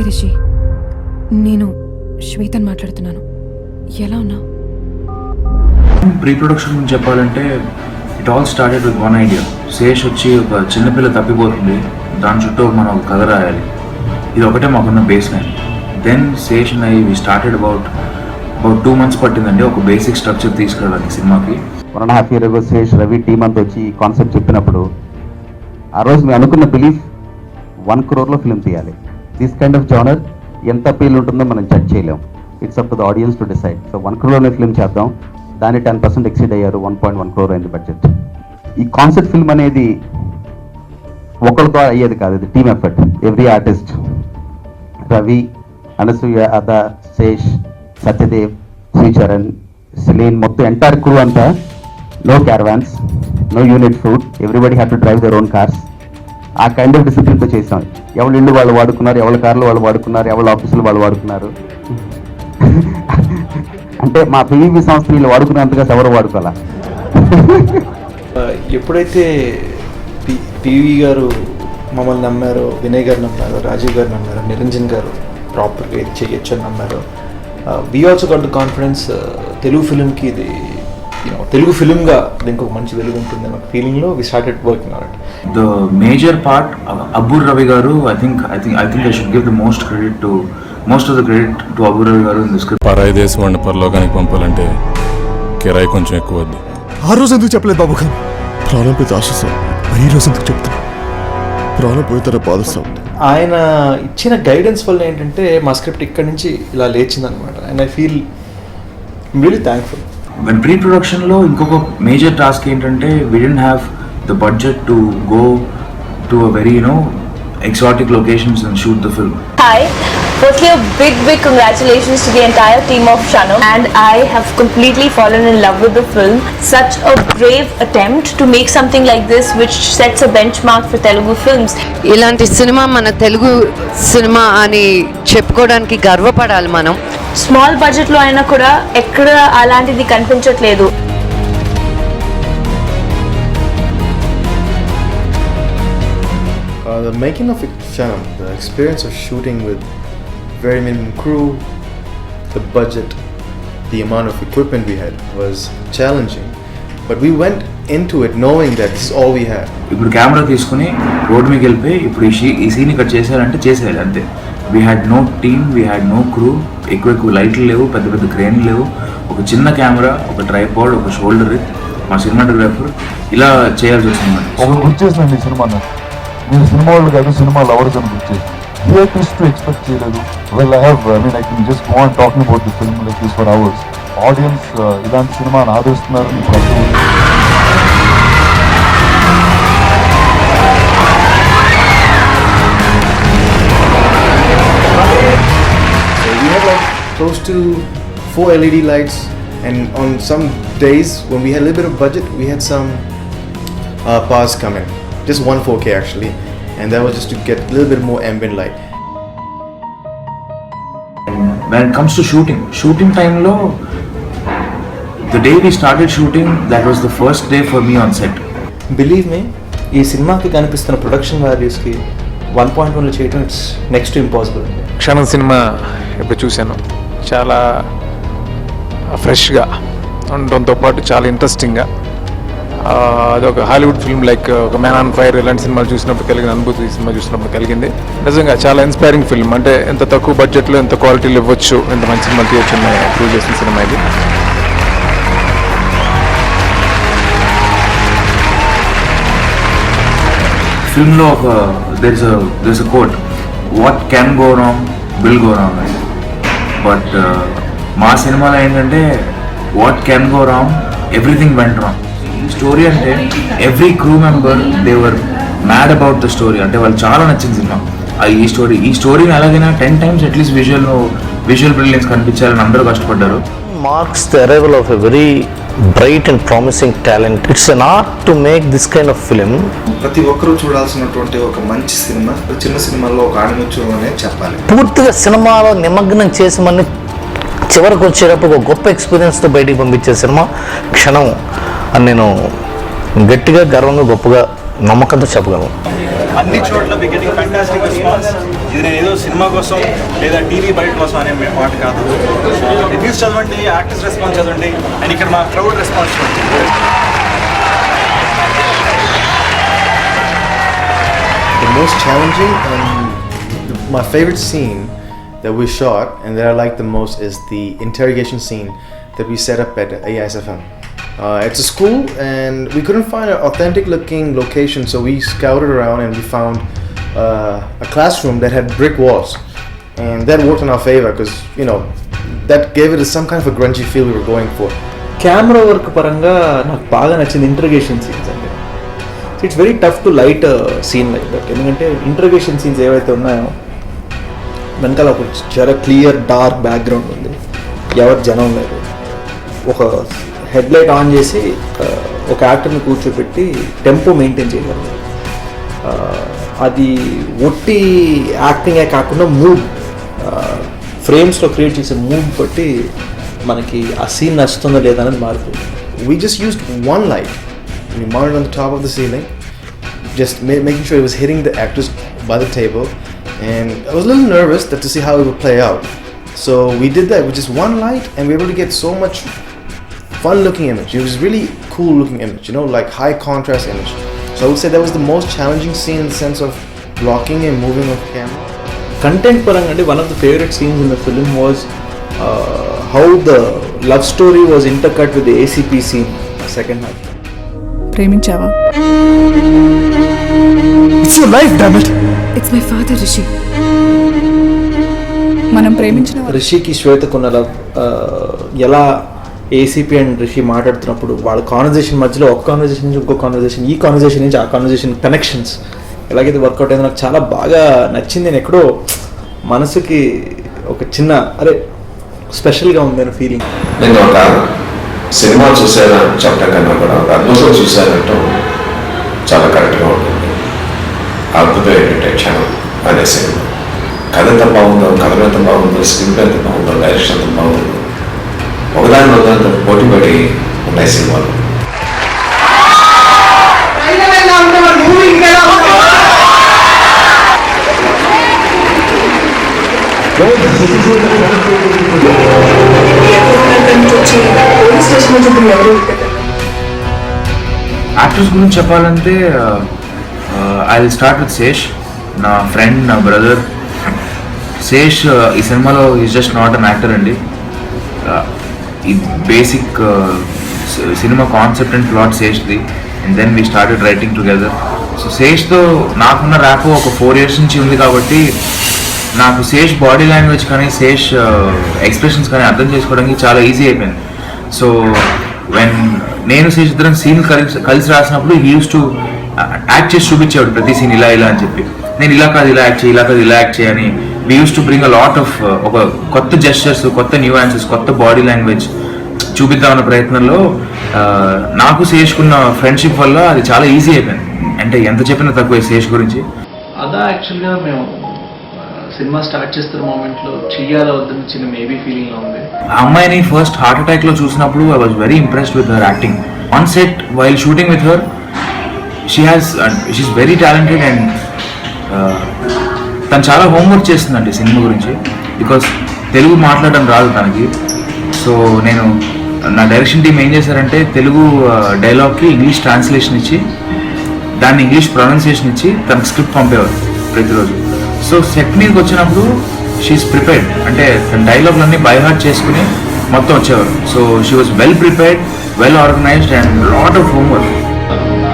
రిషి, నేను శ్వేతని మాట్లాడుతున్నాను. ఎలా ఉన్నా? ప్రీ ప్రొడక్షన్ గురించి చెప్పాలంటే it all started with one idea. Sesh వచ్చి ఒక చిన్నపిల్ల తప్పిపోతుంది, దాని చుట్టూ మనం ఒక కథ రాయాలి. ఇది ఒకటే మాకున్న base line. Then Sesh and we started about 2 months పట్టిందండి ఒక బేసిక్ స్ట్రక్చర్ తీసుకురావడానికి సినిమాకి. 1.5 years ago Sesh Ravi team అంతా వచ్చి కాన్సెప్ట్ చెప్పినప్పుడు ఆ రోజు మేము అనుకున్న బిలీఫ్ 1 crore ఫిల్మ్ తీయాలి. దిస్ కైండ్ ఆఫ్ జానర్ ఎంత అపీల్ ఉంటుందో మనం జడ్జ్ చేయలేం. It's up to the audience to decide. So 1 crore film చేద్దాం, దాన్ని 10% ఎక్సీడ్ అయ్యారు. 1.1 crore అయింది బడ్జెట్. ఈ కాన్సెప్ట్ ఫిల్మ్ అనేది ఒకరితో అయ్యేది కాదు, ఇది team effort. Every artist, Ravi, Anasuya, Ada, Sesh, Satyadev, Sricharan, Sileen, మొత్తం ఎంటైర్ క్రూ అంతా. No caravans, no unit food, everybody have to drive their own cars. ఆ కైండ్ ఆఫ్ డిసిప్లిన్తో చేసాం. ఎవరి ఇల్లు వాళ్ళు వాడుకున్నారు, ఎవరి కార్లు వాళ్ళు వాడుకున్నారు, ఎవరి ఆఫీసులు వాళ్ళు వాడుకున్నారు. అంటే మా పివి సంస్థ వీళ్ళు వాడుకున్నంతగా ఎవరు వాడుకోవాలా. ఎప్పుడైతే పివి గారు మమ్మల్ని నమ్మారో, వినయ్ గారు నమ్మారో, రాజీవ్ గారు నమ్మారో, నిరంజన్ గారు ప్రాపర్గా ఇది చేయొచ్చు అని నమ్మారో, we also got the confidence. Telugu ఫిలింకి ఇది తెలుగు ఫిలింగా దీనికి ఒక మంచి వెలుగు ఉంటుంది అన్న ఫీలింగ్లో we started working on it. The major part Abburi Ravi garu. I think I should give the most of the credit to Abburi Ravi garu in this script. పరాయి దేశం వాడిని పరలోకానికి పంపాలంటే కిరాయి కొంచెం ఎక్కువ వద్దు. ఆ రోజు ఎందుకు చెప్పలేదు బాబు ఖాన్? ప్రాణం పోతే ఆశ సార్, ఈ రోజు ఎందుకు చెప్తా? ప్రాణం పోయితే బాధ సార్. ఆయన ఇచ్చిన గైడెన్స్ వల్ల ఏంటంటే మా స్క్రిప్ట్ ఇక్కడి నుంచి ఇలా లేచిందనమాట. And I feel really thankful. When pre ప్రొడక్షన్లో ఇంకొక మేజర్ టాస్క్ ఏంటంటే we didn't have the budget to go to a very exotic locations and shoot the film. Hi, firstly a big congratulations to the entire team of Shanam, and I have completely fallen in love with the film. Such a brave attempt to make something like this which sets a benchmark for Telugu films. ఇలాంటి cinema మన Telugu cinema అని చెప్పుకోవడానికి గర్వపడాలి మనం. Small budget లో అయినా కూడా ఎక్కడ అలాంటిది కనిపించట్లేదు. The making of Shanam, the experience of shooting with very minimum crew, the budget, the amount of equipment we had was challenging, but we went into it knowing that this is all we had. ఇప్పుడు camera తీసుకుని road మీదకి వెళ్ళిపోయి ఇప్పుడు ఈ scene ఇక్కడ చేసేయాలంటే చేసేయాలి అంతే. We had no team, we had no crew, ఎక్కువ లైట్లు లేవు, పెద్ద క్రేన్లు లేవు, ఒక చిన్న కెమెరా, ఒక ట్రైపాడ్, ఒక షోల్డర్, మా సినిమాటోగ్రాఫర్, ఇలా చేయాల్సి వచ్చింది. ఒక గుర్తు చేసినండి సినిమా. మీరు సినిమా వాళ్ళు కాదు, సినిమా లవర్స్ అని గుర్తు చేసి హియర్ ట్విస్ట్ ఎక్స్పెక్ట్ చేయలేదు. Well I can just go on talking about the film like this for hours. Audience ఇలాంటి సినిమాని ఆదరిస్తున్నారు. We had like close to 4 LED lights, and on some days when we had a little bit of budget, we had some powers come in. Just one 4K actually, and that was just to get a little bit more ambient light. When it comes to shooting time lo, the day we started shooting, that was the first day for me on set. Believe me, ఈ సినిమాకి కనిపిస్తున్న production వాల్యూస్కి 1.1 చేయడం it's next to impossible. క్షణం cinema ఇప్పుడు చూశాను, చాలా ఫ్రెష్గా ఉండడంతో పాటు చాలా ఇంట్రెస్టింగ్గా, అదొక హాలీవుడ్ ఫిల్మ్ లైక్ ఒక మ్యాన్ ఆన్ ఫైర్ ఇలాంటి సినిమాలు చూసినప్పుడు కలిగిన అనుభూతి ఈ సినిమా చూసినప్పుడు కలిగింది. నిజంగా చాలా ఇన్స్పైరింగ్ ఫిల్మ్. అంటే ఎంత తక్కువ బడ్జెట్లో ఎంత క్వాలిటీలు ఇవ్వచ్చు, ఎంత మంచి సినిమాలు తీయచ్చు ప్రూవ్ చేసిన సినిమా ఇది. ఫిల్మ్లో ఒక there's a quote, what can go wrong will go wrong. But మా సినిమాలో ఏంటంటే what can go wrong, everything went wrong. Story అంటే every crew member they were mad about the story. అంటే వాళ్ళు చాలా నచ్చింది సినిమా. ఈ స్టోరీని ఎలాగైనా 10 times అట్లీస్ట్ విజువల్ బ్రిలియన్స్ కనిపించాలని అందరూ కష్టపడ్డారు. Marks the arrival of a very bright and promising talent. It's an art to make this kind of film. ప్రతి ఒక్కరూ చూడాల్సినటువంటి ఒక మంచి సినిమా, చిన్న సినిమాలో ఒక ఆణిముత్యం అనే చెప్పాలి. పూర్తిగా సినిమాలో నిమగ్నం చేసామని చివరికి వచ్చేటప్పుడు ఒక గొప్ప ఎక్స్పీరియన్స్తో బయటికి పంపించే సినిమా క్షణం అని నేను గట్టిగా, గర్వంగా, గొప్పగా, నమ్మకంతో చెప్పగలను. అన్ని చోట్ల వి గెటింగ్ ఫ్యాంటాస్టిక్ రెస్పాన్స్. ఇది నేను ఏదో సినిమా కోసం లేదా టీవీ బయట కోసం అనే మాట కాదు. రివ్యూస్ చదవండి, యాక్టర్స్ రెస్పాన్స్ చదవండి, అండ్ ఇక్కడ మా క్రౌడ్ రెస్పాన్స్ చూడండి. The most challenging and my favorite scene that we shot and that I like the most is the interrogation scene that we set up at AISFM. It's a school and we couldn't find an authentic looking location, so we scouted around and we found a classroom that had brick walls, and that worked in our favor because that gave it some kind of a grungy feel we were going for. Camera work పరంగా నాకు బాగా నచ్చింది interrogation scenes అండి. It's very tough to light scene like that. ఎందుకంటే interrogation scenes ఏవైతే ఉన్నాయో వెనకాల ఒక చాలా క్లియర్ డార్క్ బ్యాక్గ్రౌండ్ ఉంది, ఎవరు జనం లేదు. ఒక హెడ్ లైట్ ఆన్ చేసి ఒక యాక్టర్ని కూర్చోబెట్టి టెంపో మెయింటైన్ చేయగలరు. అది ఒట్టి యాక్టింగే కాకుండా మూడ్, ఫ్రేమ్స్లో క్రియేట్ చేసే మూడ్ బట్టి మనకి ఆ సీన్ నచ్చుతుందో లేదా అనేది మారుతుంది. We just used one light. We mounted on the top of the ceiling, just making sure it was hitting the actors by the table, and I was a little nervous to see how it would play out. So we did that with just one light, and we were able to get so much fun-looking image. It was really cool-looking image, like high contrast image. So I would say that was the most challenging scene in the sense of blocking and moving of camera. Content పరంగా అంటే one of the favourite scenes in the film was how the love story was intercut with the ACP scene second half. ప్రేమించావా? It's your life damn it. It's my father Rishi. మనం ప్రేమించిన రిషికి శ్వేతకున్న love ఎలా ACP and Rishi మాట్లాడుతున్నప్పుడు వాళ్ళ conversation మధ్యలో ఒక కాన్వర్జేషన్ నుంచి ఇంకో కాన్వర్జేషన్, ఈ కాన్వర్జేషన్ నుంచి ఆ కాన్వర్జేషన్ కనెక్షన్స్ ఎలాగైతే వర్కౌట్ అయిందో నాకు చాలా బాగా నచ్చింది. నేను ఎక్కడో మనసుకి ఒక చిన్న స్పెషల్గా ఉంది అనే ఫీలింగ్. నేను ఒక సినిమా చూసాను చెప్పడం కన్నా కూడా ఒక అద్భుతం చూశానంటూ చాలా కరెక్ట్గా ఉంటుంది. అద్భుతం ఏంటంటే క్షణం అనే సినిమా. కథ ఎంత బాగుందో, కథలు ఎంత బాగుందో, స్క్రిప్ట్ ఎంత బాగుందో, డైరెక్షన్ ఎంత బాగుందో, ఒకదాని ఒకదానితో పోటీ పడి ఉన్నాయి సినిమాలు. యాక్టర్స్ గురించి చెప్పాలంటే I will start with Sesh, నా ఫ్రెండ్, నా బ్రదర్. శేష్ ఈ సినిమాలో is just not an actor అండి. ఈ basic cinema concept and plot శేష్ది, and then we started writing together. So శేష్తో నాకున్న ర్యాప్ ఒక 4 years నుంచి ఉంది కాబట్టి నాకు శేష్ బాడీ లాంగ్వేజ్ కానీ శేష్ ఎక్స్ప్రెషన్స్ కానీ అర్థం చేసుకోవడానికి చాలా ఈజీ అయిపోయింది. సో వెన్ నేను శేష్ ఇద్దరం సీన్ కలిసి రాసినప్పుడు హీ యూస్ టు యాక్ట్ చేసి చూపించేవాడు ప్రతి సీన్ ఇలా ఇలా అని చెప్పి. నేను ఇలా కాదు ఇలా యాక్ట్ చేయి, ఇలా కాదు ఇలా యాక్ట్ చేయని. We use to bring a lot of ఒక కొత్త జెస్చర్స్, కొత్త న్యూయాన్సెస్, కొత్త బాడీ లాంగ్వేజ్ చూపిద్దామన్న ప్రయత్నంలో నాకు శేష్కున్న ఫ్రెండ్షిప్ వల్ల అది చాలా ఈజీ అయిపోయింది. అంటే ఎంత చెప్పినా తక్కువే శేష్ గురించి. అదా యాక్చువల్గా మేము సినిమా స్టార్ట్ చేస్తున్న మూమెంట్లో చెయ్యాలా వద్దని చిన్న మేబీ ఫీలింగ్లో ఉంది. ఆ అమ్మాయిని ఫస్ట్ హార్ట్ అటాక్లో చూసినప్పుడు I was very impressed with her acting. On set while shooting with her she's very talented and తను చాలా హోంవర్క్ చేస్తుందండి సినిమా గురించి. బికాస్ తెలుగు మాట్లాడడం రాదు తనకి. సో నేను నా డైరెక్షన్ టీం ఏం చేశారంటే తెలుగు డైలాగ్కి ఇంగ్లీష్ ట్రాన్స్లేషన్ ఇచ్చి దాన్ని ఇంగ్లీష్ ప్రొనౌన్సియేషన్ ఇచ్చి తనకు స్క్రిప్ట్ పంపేవారు ప్రతిరోజు. సో సెట్ మీదకి వచ్చినప్పుడు షీఈస్ ప్రిపేర్డ్, అంటే తన డైలాగ్లన్నీ బై హార్ట్ చేసుకుని మొత్తం వచ్చేవారు. So she was well prepared, well organised and lot of homework.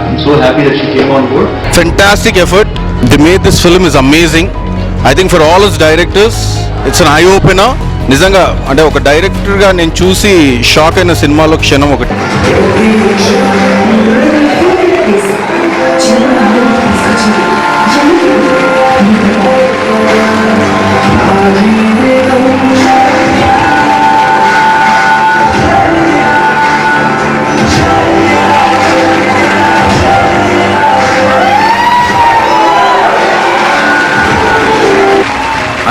I'm so happy that she came on board. Fantastic effort. They made this film is amazing. I think for all us directors, it's an eye opener. నిజంగా అంటే ఒక డైరెక్టర్గా నేను చూసి shock అయిన సినిమాలో క్షణం ఒకటి.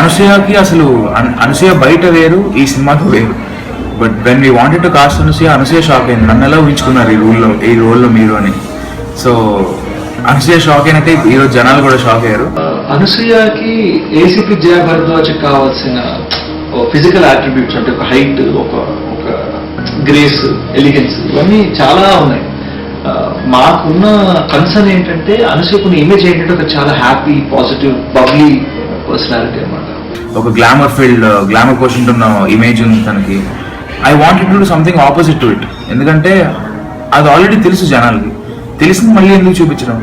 అనసూయకి అసలు అనసూయ బయట వేరు, ఈ సినిమాతో వేరు. But when we wanted to cost Anasuya shock అయింది. నన్ను ఎలా ఊహించుకున్నారు ఈ రోల్లో మీరు అని. సో అనసూయ షాక్ అయినట్టే ఈరోజు జనాలు కూడా షాక్ అయ్యారు. అనసూయకి ఏసీపీ జయ భరద్వాజ్ కావాల్సిన ఫిజికల్ అట్రిబ్యూట్స్ అంటే ఒక హైట్, ఒక గ్రేస్, ఎలిగెన్స్ ఇవన్నీ చాలా ఉన్నాయి. మాకున్న కన్సర్న్ ఏంటంటే అనసూయకున్న ఇమేజ్ ఏంటంటే ఒక చాలా హ్యాపీ, పాజిటివ్, బబ్లీ పర్సనాలిటీ అన్నమాట. ఒక గ్లామర్ కోషెంట్ ఉన్న ఇమేజ్ ఉంది తనకి. I wanted to do something opposite to it. ఎందుకంటే అది ఆల్రెడీ తెలుసు జనాలకి, తెలిసింది మళ్ళీ ఎందుకు చూపించడం,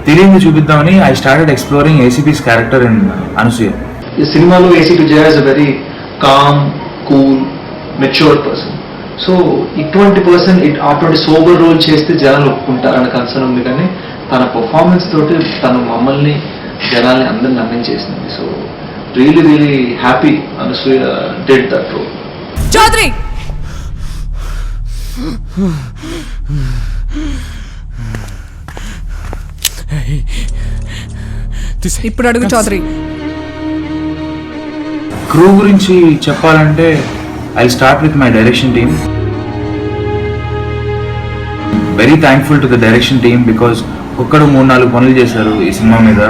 తెలియంది చూపిద్దామని I started exploring ACPs character in Anasuya. ఈ సినిమాలో ACP Jaya is a very calm, cool, mature person. So ఇటువంటి పర్సన్ అటువంటి సోబర్ రోల్ చేస్తే జనాలు ఒప్పుకుంటారన్న కన్సర్న్ ఉంది. కానీ తన పర్ఫార్మెన్స్ తోటి తను మమ్మల్ని, జనాల్ని అందరిని నమ్మించేసింది. So really really happy Anasuya did that role. Chowdary ఇప్పుడు అడుగు చౌదరి. క్రూ గురించి చెప్పాలంటే I start with my direction team. Very thankful to the direction team because ఒక్కడు 3-4 పనులు చేశారు ఈ సినిమా మీద.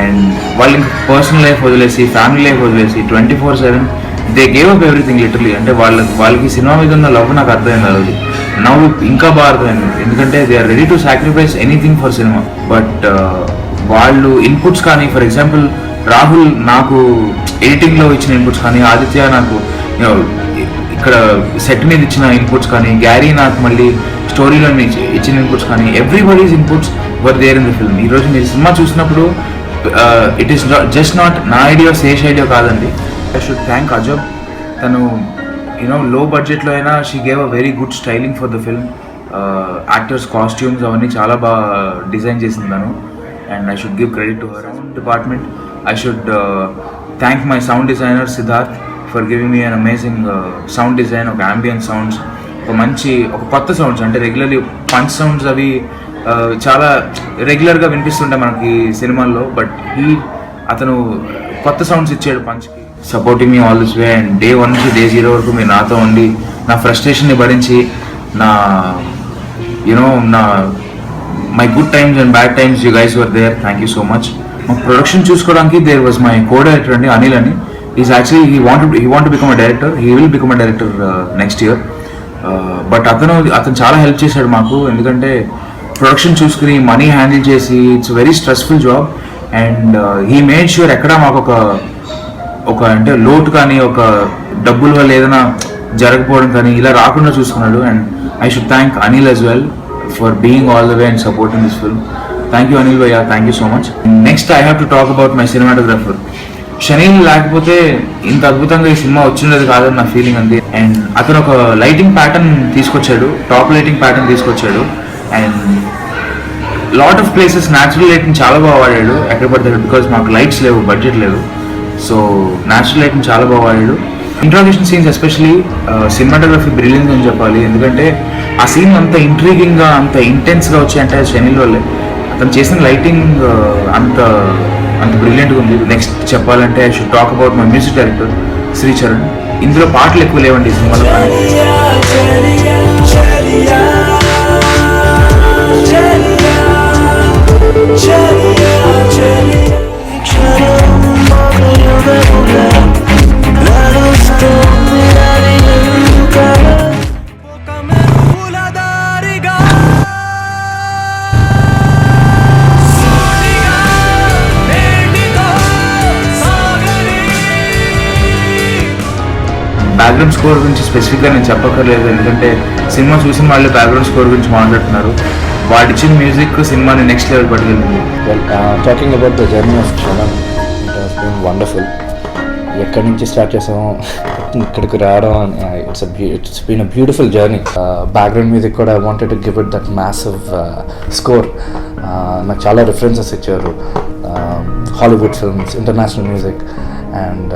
అండ్ వాళ్ళు ఇంకా పర్సనల్ లైఫ్ వదిలేసి, ఫ్యామిలీ లైఫ్ వదిలేసి 24/7 they gave up everything literally. అంటే వాళ్ళకి సినిమా మీద ఉన్న లవ్ నాకు అర్థమైంది అది. నవ్వు ఇంకా బాగా అర్థమైంది, ఎందుకంటే they are ready to sacrifice anything for cinema. But వాళ్ళు ఇన్పుట్స్ కానీ, ఫర్ ఎగ్జాంపుల్ రాహుల్ నాకు ఎడిటింగ్లో ఇచ్చిన ఇన్పుట్స్ కానీ, ఆదిత్య నాకు ఇక్కడ సెట్ మీద ఇచ్చిన ఇన్పుట్స్ కానీ, గ్యారీ నాకు మళ్ళీ స్టోరీలో ఇచ్చిన ఇన్పుట్స్ కానీ, everybody's inputs were there in the film. ఈరోజు మీరు సినిమా చూసినప్పుడు ఇట్ ఈస్ జస్ట్ నాట్ నా ఐడియా, శేష్ ఐడియా కాదండి. I should thank Ajab. తను లో బడ్జెట్లో అయినా she gave a very good styling for the film. Actors costumes అవన్నీ చాలా బాగా డిజైన్ చేసింది తను. And I should give credit to her. Sound department, I should thank my sound designer Siddharth for giving me an amazing sound design of ambient sounds. ఒక కొత్త sounds అంటే regularly punch sounds అవి చాలా రెగ్యులర్గా వినిపిస్తుంటాయి మనకి సినిమాల్లో. బట్ అతను కొత్త సౌండ్స్ ఇచ్చాడు పంచ్కి. Supporting me all this way. And day 1 నుంచి డే 0 వరకు మీరు నాతో ఉండి నా ఫ్రస్ట్రేషన్ని భరించి నా my good times and bad times you guys were there. Thank you so much. మా ప్రొడక్షన్ చూసుకోవడానికి there was my co director అండి, అనిల్ అని. Is actually he want become a director. He will become a director next year. But అతను చాలా help చేశాడు మాకు. ఎందుకంటే production చూసుకుని మనీ హ్యాండిల్ చేసి it's very stressful job. And he made sure ఎక్కడా మాకు ఒక అంటే లోటు కానీ, ఒక డబ్బుల వల్ల ఏదైనా జరగకపోవడం కానీ ఇలా రాకుండా చూసుకున్నాడు. And I should thank Anil as well for being all the way and supporting this film. Thank you Anil Bhaiya, thank you so much. Next I have to talk about my cinematographer. Chenille లేకపోతే ఇంత అద్భుతంగా ఈ cinema వచ్చినది కాదని నా feeling అంది. And అతను ఒక లైటింగ్ ప్యాటర్న్ తీసుకొచ్చాడు, టాప్ లైటింగ్ ప్యాటర్న్ తీసుకొచ్చాడు. And lot of places natural lighting చాలా బాగా వాడాడు ఎక్కడ పడతాడు. బికాజ్ మాకు లైట్స్ లేవు, బడ్జెట్ లేదు. సో న్యాచురల్ లైటింగ్ చాలా బాగా వాడాడు. Introduction scenes especially cinematography brilliance అని చెప్పాలి. ఎందుకంటే ఆ సీన్ అంత ఇంట్రీగింగ్గా, అంత ఇంటెన్స్గా వచ్చాయంటే షనీల్ వల్లే. అతను చేసిన లైటింగ్ అంత బ్రిలియంట్గా ఉంది. నెక్స్ట్ చెప్పాలంటే I should talk about my music director Sricharan. ఇందులో పాటలు ఎక్కువ లేవండి ఈ సినిమాలో. బ్యాక్గ్రౌండ్ స్కోర్ గురించి స్పెసిఫిక్గా నేను చెప్పక్కర్లేదు, ఎందుకంటే సినిమా చూసిన వాళ్ళు బ్యాక్గ్రౌండ్ స్కోర్ గురించి మాట్లాడుతున్నారు. వాడిచ్చిన మ్యూజిక్ సినిమాని నెక్స్ట్ లెవెల్ పట్టుకెళ్ళింది. Talking about the journey of Kshanam, it has been wonderful. ఎక్కడి నుంచి స్టార్ట్ చేసామో ఇక్కడికి రావడం, it's been a beautiful journey. Background music కూడా I wanted to give it that massive score. నాకు చాలా రిఫరెన్సెస్ ఇచ్చారు, Hollywood films, international music. And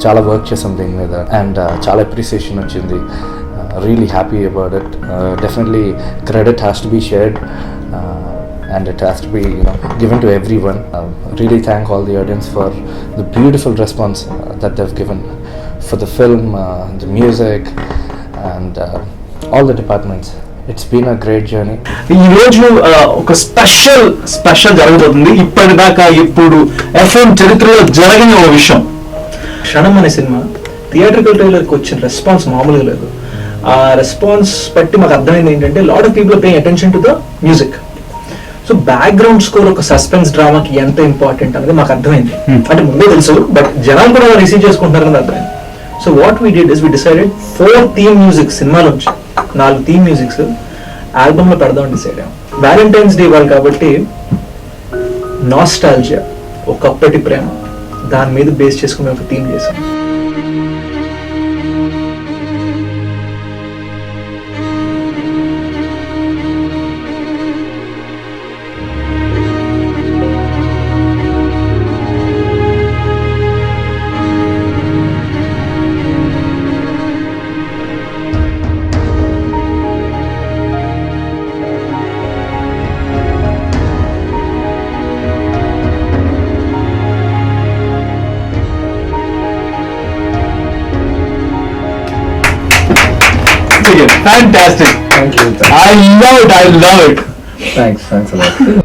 చాలా వర్క్ చేసాం దీని మీద. అండ్ చాలా అప్రిసియేషన్ వచ్చింది. Really happy about it. Definitely credit has to be shared and it has to be given to everyone. Really thank all the audience for the beautiful response that they've given for the film, the music, and all the departments. It's been a great journey. ఈ రోజు ఒక special జరగబోతుంది. ఇప్పటిదాకా ఇప్పుడు FM చరిత్రలో జరగని ఒక విషయం. క్షణం అనే సినిమా థియేట్రికల్ ట్రైలర్కి వచ్చిన రెస్పాన్స్ మామూలుగా లేదు. ఆ రెస్పాన్స్ బట్టి మాకు అర్థమైంది ఏంటంటే lot of people paying attention to the music. So background score ఒక సస్పెన్స్ డ్రామాకి ఎంత ఇంపార్టెంట్ అనేది మాకు అర్థమైంది. అంటే ముందే తెలుసు, బట్ జనాలు కూడా రిసీవ్ చేసుకుంటున్నారు అని అర్థమైంది. So what we did is we decided 4 theme music సినిమాలోంచి 4 థీమ్ మ్యూజిక్స్ ఆల్బమ్ లో పెడదాం డిసైడ్ అయ్యాం. వ్యాలంటైన్స్ డే వాళ్ళు కాబట్టి నాస్టాల్జియా, ఒకప్పటి ప్రేమ, దాని మీద బేస్ చేసుకుని ఒక థీమ్ చేసాం. Fantastic. Thank you. I love it. Thanks a lot.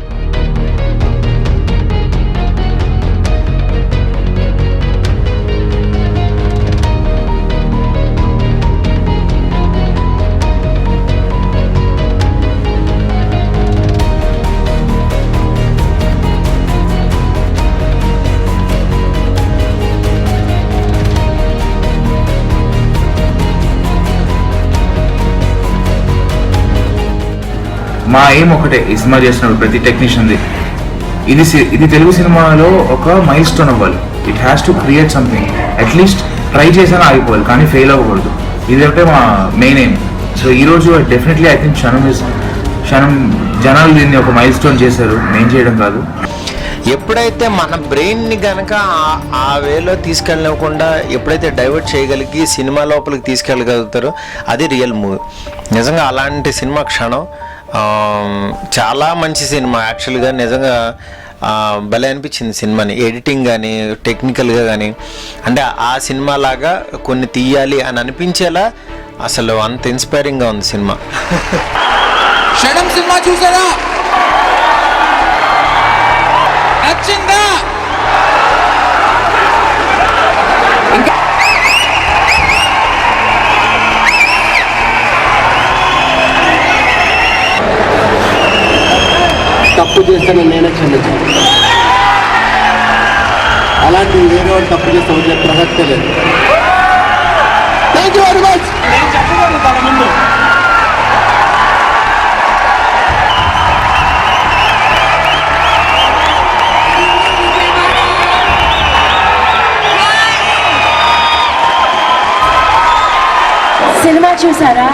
మా ఎయిమ్ ఒకటే ఈ సినిమా చేసినప్పుడు ప్రతి టెక్నీషియన్ది, ఇది తెలుగు సినిమాలో ఒక మైల్ స్టోన్ అవ్వాలి. It has to create something. At least try చేసినా ఆగిపోవాలి, కానీ ఫెయిల్ అవ్వకూడదు. ఇది ఒకటే మా మెయిన్ ఎయిమ్. సో ఈరోజు డెఫినెట్లీ ఐ థింక్ క్షణం జనాలు దీన్ని ఒక మైల్ స్టోన్ చేశారు, నేను చేయడం కాదు. ఎప్పుడైతే మన బ్రెయిన్ని కనుక ఆ వేలో తీసుకెళ్ళకుండా ఎప్పుడైతే డైవర్ట్ చేయగలిగి సినిమా లోపలికి తీసుకెళ్ళగలుగుతారో అది రియల్ మూవీ. నిజంగా అలాంటి సినిమా క్షణం. చాలా మంచి సినిమా యాక్చువల్గా. నిజంగా భలే అనిపించింది సినిమాని, ఎడిటింగ్ కానీ టెక్నికల్గా కానీ. అంటే ఆ సినిమా లాగా కొన్ని తీయాలి అని అనిపించేలా అసలు అంత ఇన్స్పైరింగ్గా ఉంది సినిమా. క్షణం సినిమా చూసారా? నచ్చిందా? తప్పు చేస్తే నేనే చెందచ్చు. అలాంటి వేరే వాళ్ళు తప్పు చేస్తే వదిలే ప్రసక్తే లేదు. Thank you very much. Cinema చూసారా?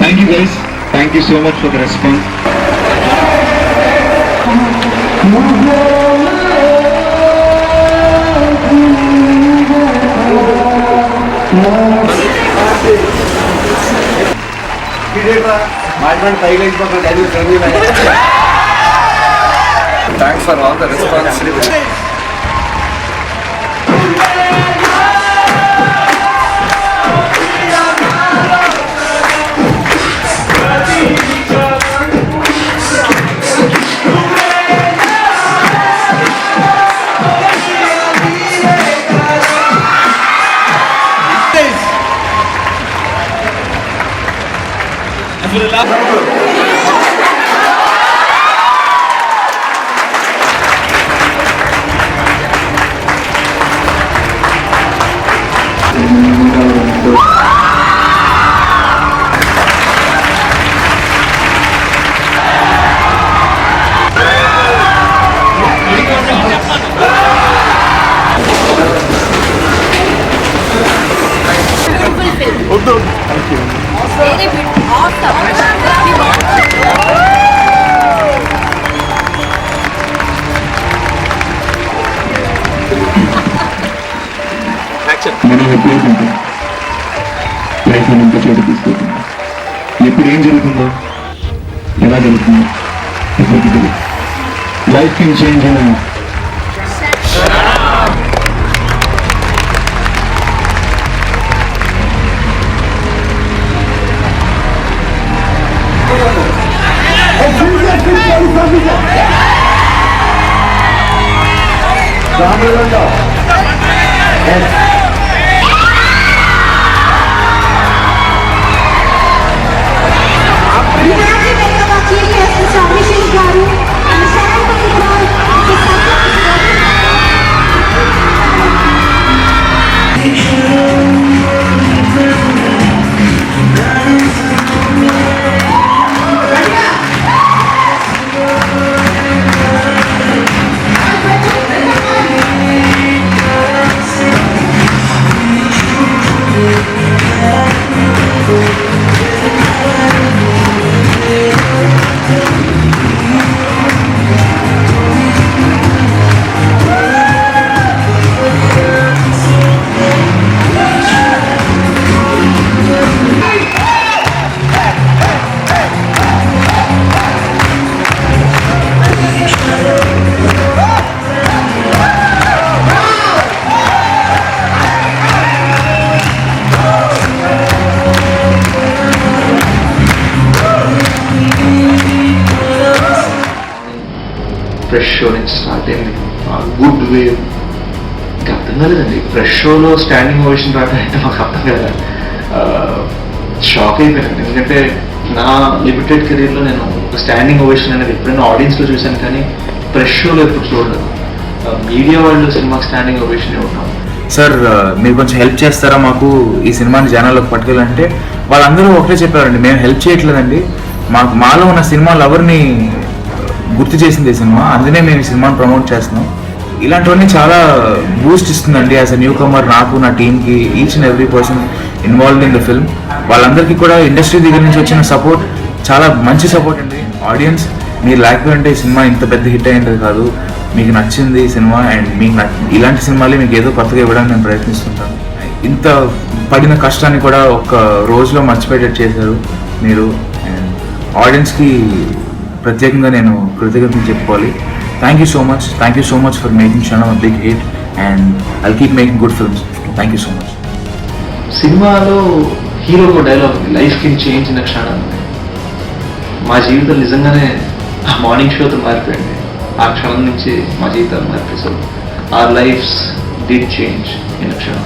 Thank you guys. Thank you so much for the response. Thanks for all the response. మనం ఎప్పుడైతుంటాం లైఫ్లో ఇంత చోటు తీసుకుంటాం. ఎప్పుడు ఏం జరుగుతుందో ఎలా జరుగుతుందో ఎవరికి తెలియదు. Life can change in fresh show నుంచి స్టార్ట్ అయింది. గుడ్ వే ఇంకా అర్థం కాలేదండి. ఫ్రెష్ షోలో స్టాండింగ్ ఓవేషన్ రావడం మాకు అర్థం కదా. షాక్ అయిపోయాను. ఎందుకంటే నా లిమిటెడ్ కెరీర్లో నేను స్టాండింగ్ ఓవేషన్ అనేది ఎప్పుడైనా ఆడియన్స్లో చూశాను, కానీ ఫ్రెష్ షోలో ఎప్పుడు చూడలేదు. మీడియా వాళ్ళు సినిమాకి స్టాండింగ్ ఓవేషన్ ఇవ్వడం. సార్ మీరు కొంచెం హెల్ప్ చేస్తారా మాకు ఈ సినిమాని జనాల్లోకి పట్టుకెళ్ళాలంటే వాళ్ళందరూ ఒకటే చెప్పారండి, మేము హెల్ప్ చేయట్లేదండి, మాలో ఉన్న సినిమా లవర్ని గుర్తు చేసింది ఈ సినిమా, అందుకే మేము ఈ సినిమాని ప్రమోట్ చేస్తున్నాం. ఇలాంటివన్నీ చాలా బూస్ట్ ఇస్తుందండి యాజ్ అ న్యూ కమర్ నాకు, నా టీమ్కి, each and every person involved in the film. వాళ్ళందరికీ కూడా ఇండస్ట్రీ దగ్గర నుంచి వచ్చిన సపోర్ట్ చాలా మంచి సపోర్ట్ అండి. ఆడియన్స్ మీరు లేకపోతే ఈ సినిమా ఇంత పెద్ద హిట్ అయ్యేది కాదు. మీకు నచ్చింది ఈ సినిమా అండ్ మీకు ఇలాంటి సినిమాలే మీకు ఏదో కొత్తగా ఇవ్వడానికి నేను ప్రయత్నిస్తుంటాను. ఇంత పడిన కష్టాన్ని కూడా ఒక రోజులో మర్చిపోయేటట్టు చేశారు మీరు. అండ్ ఆడియన్స్కి ప్రత్యేకంగా నేను కృతజ్ఞతలు చెప్పుకోవాలి. Thank you so much for making Kshanam big hit and I'll keep making good films. Thank you so much. సినిమాలో హీరోకు డైలాగ్ ఉంది, life can change in kshanam. మా జీవితం నిజంగానే ఆ మార్నింగ్ షోతో మారిపోయింది. ఆ క్షణం నుంచి మా జీవితాలు మారిపోయి. Our lives did change in క్షణం.